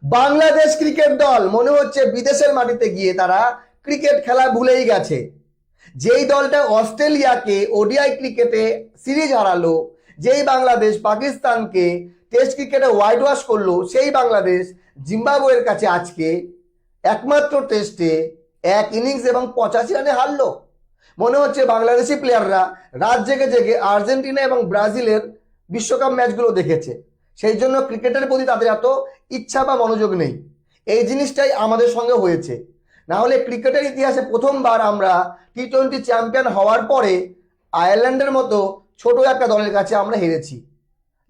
Bangladesh cricket দল মনে হচ্ছে বিদেশের মাটিতে গিয়ে তারা ক্রিকেট খেলা ভুলেই গেছে। যেই দলটা অস্ট্রেলিয়াকে ওডিআই ক্রিকেটে সিরিজ হারালো, যেই বাংলাদেশ পাকিস্তানকে টেস্ট ক্রিকেটে হোয়াইট ওয়াশ করলো, সেই বাংলাদেশ জিম্বাবুয়ের কাছে আজকে একমাত্র টেস্টে এক ইনিংস এবং 85 রানে হারলো। মনে হচ্ছে বাংলাদেশি প্লেয়াররা রাত জেগে জেগে আর্জেন্টিনা এবং ব্রাজিলের বিশ্বকাপ ম্যাচগুলো দেখেছে, সেই জন্য ক্রিকেটের প্রতি তাদের এত ইচ্ছা বা মনোযোগ নেই। এই জিনিসটাই আমাদের সঙ্গে হয়েছে। না হলে ক্রিকেটের ইতিহাসে প্রথমবার আমরা টি-20 চ্যাম্পিয়ন হওয়ার পরে আয়ারল্যান্ডের মতো ছোট একটা দলের কাছে আমরা হেরেছি।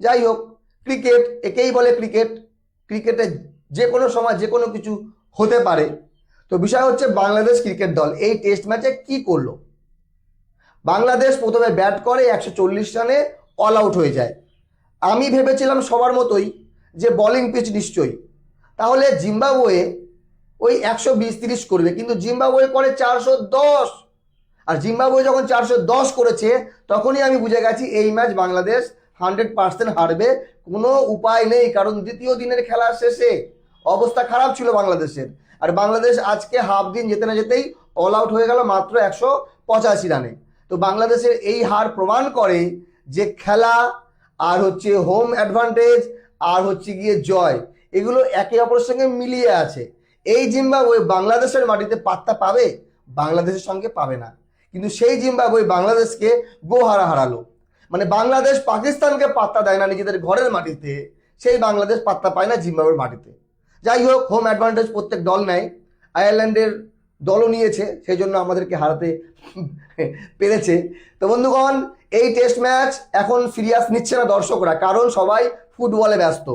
যাই হোক, ক্রিকেট একেই বলে ক্রিকেট। ক্রিকেটে যে কোনো সময় যে কোনো কিছু হতে পারে। তো বিষয় হচ্ছে বাংলাদেশ ক্রিকেট দল এই টেস্ট ম্যাচে কি করলো। বাংলাদেশ প্রথমে ব্যাট করে 140 রানে অল আউট হয়ে যায়। আমি ভেবেছিলাম সবার মতোই যে বোলিং পিচ নিশ্চয়ই, তাহলে জিম্বাবুয়ে ওই 120-30 করবে, কিন্তু জিম্বাবুয়ে করে 410। আর জিম্বাবুয়ে যখন 410 করেছে তখনই আমি বুঝে গেছি এই ম্যাচ বাংলাদেশ 100% হারবে, কোনো উপায় নেই। কারণ দ্বিতীয় দিনের খেলা শেষে অবস্থা খারাপ ছিল বাংলাদেশের। আর বাংলাদেশ আজকে হাফ দিন যেতে না যেতেই অল আউট হয়ে গেল মাত্র 185 রানে। তো বাংলাদেশের এই হার প্রমাণ করে যে খেলা আর হচ্ছে হোম অ্যাডভান্টেজ আর হচ্ছে গিয়ে জয়, এগুলো একে অপরের সঙ্গে মিলিয়ে আছে। এই জিম্বাবুয়ে বাংলাদেশের মাটিতে পাত্তা পাবে, বাংলাদেশের সঙ্গে পাবে না। কিন্তু সেই জিম্বাবুয়ে বাংলাদেশকে গোহারা হারালো। মানে বাংলাদেশ পাকিস্তানকে পাত্তা দেয় না নিজেদের ঘরের মাটিতে, সেই বাংলাদেশ পাত্তা পায় না জিম্বাবুয়ের মাটিতে। যাই হোক, হোম অ্যাডভান্টেজ প্রত্যেক দল নেয়, আয়ারল্যান্ডের দলও নিয়েছে, সেই জন্য আমাদেরকে হারাতে পেরেছে। তো বন্ধুগণ, এই টেস্ট ম্যাচ এখন সিরিয়াস নিচ্ছে না দর্শকরা, কারণ সবাই ফুটবলে ব্যস্ত।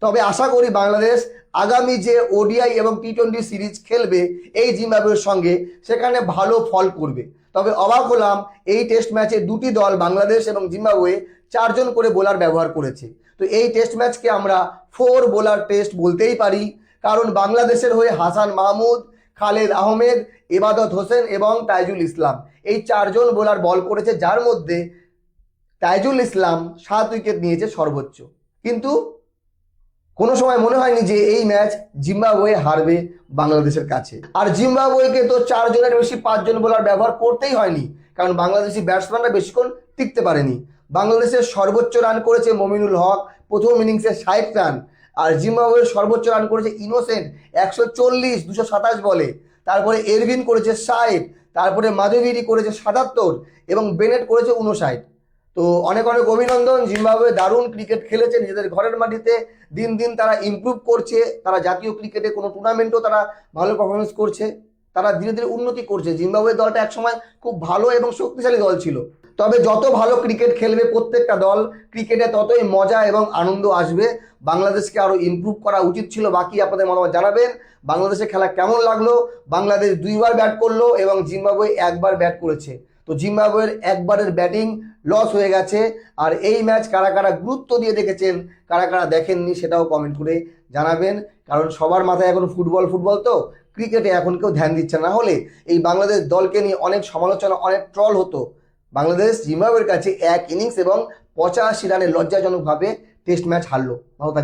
তবে আশা করি বাংলাদেশ আগামী যে ওডিআই এবং টি-20 সিরিজ খেলবে এই জিম্বাবুয়ের সঙ্গে, সেখানে ভালো ফল করবে। তবে অবাক হলাম, এই টেস্ট ম্যাচে দুটি দল বাংলাদেশ এবং জিম্বাবুয়ে 4 জন করে বোলার ব্যবহার করেছে। তো এই টেস্ট ম্যাচকে আমরা 4 বোলার টেস্ট বলতেই পারি, কারণ বাংলাদেশের হয়ে হাসান মাহমুদ, খালেদ আহমেদ, ইবাদত হোসেন এবং তাইজুল ইসলাম এই 4 জন বোলার বল করেছে, যার মধ্যে তাইজুল ইসলাম 7 উইকেট নিয়েছে সর্বোচ্চ। কিন্তু কোনো সময় মনে হয়নি যে এই ম্যাচ জিম্বাবুয়ে হারবে বাংলাদেশের কাছে। আর জিম্বাবুয়েকে তো 4 জনের বেশি 5 জন বোলার ব্যবহার করতেই হয়নি, কারণ বাংলাদেশি ব্যাটসম্যানরা বেশিক্ষণ টিকতে পারেনি। বাংলাদেশের সর্বোচ্চ রান করেছে মমিনুল হক, প্রথম ইনিংসে 60 রান। আর জিম্বাবুয়ের সর্বোচ্চ রান করেছে ইনোসেন্ট 140 227 বলে। তারপরে এরভিন করেছে 60, তারপরে মাধবীরি করেছে 77 এবং বেনেট করেছে 59। তো অনেক অনেক অভিনন্দন। জিম্বাবুয়ে দারুণ ক্রিকেট খেলেছে নিজেদের ঘরের মাটিতে। দিন দিন তারা ইমপ্রুভ করছে, তারা জাতীয় ক্রিকেটে কোনো টুর্নামেন্টও তারা ভালো পারফরমেন্স করছে, তারা ধীরে ধীরে উন্নতি করছে। জিম্বাবুয়ে দলটা একসময় খুব ভালো এবং শক্তিশালী দল ছিল। তবে যত ভালো ক্রিকেট খেলবে প্রত্যেকটা দল, ক্রিকেটে ততই মজা এবং আনন্দ আসবে। বাংলাদেশকে আরও ইমপ্রুভ করা উচিত ছিল। বাকি আপনাদের মতামত জানাবেন। বাংলাদেশের খেলা কেমন লাগলো? বাংলাদেশ 2বার ব্যাট করলো এবং জিম্বাবুয়ে 1বার ব্যাট করেছে। তো জিম্বাবুয়ের একবারের ব্যাটিং লস হয়ে গেছে। আর এই ম্যাচ কারা কারা গুরুত্ব দিয়ে দেখেছেন, কারা কারা দেখেননি, সেটাও কমেন্ট করে জানাবেন। কারণ সবার মাথায় এখন ফুটবল ফুটবল, তো ক্রিকেটে এখন কেউ ধ্যান দিচ্ছে না। হলে এই বাংলাদেশ দলকে নিয়ে অনেক সমালোচনা, অনেক ট্রল হতো। বাংলাদেশ জিম্বাবুয়ের কাছে এক ইনিংস এবং 85 রানে লজ্জাজনকভাবে টেস্ট ম্যাচ হারলো। ভালো থাকবেন।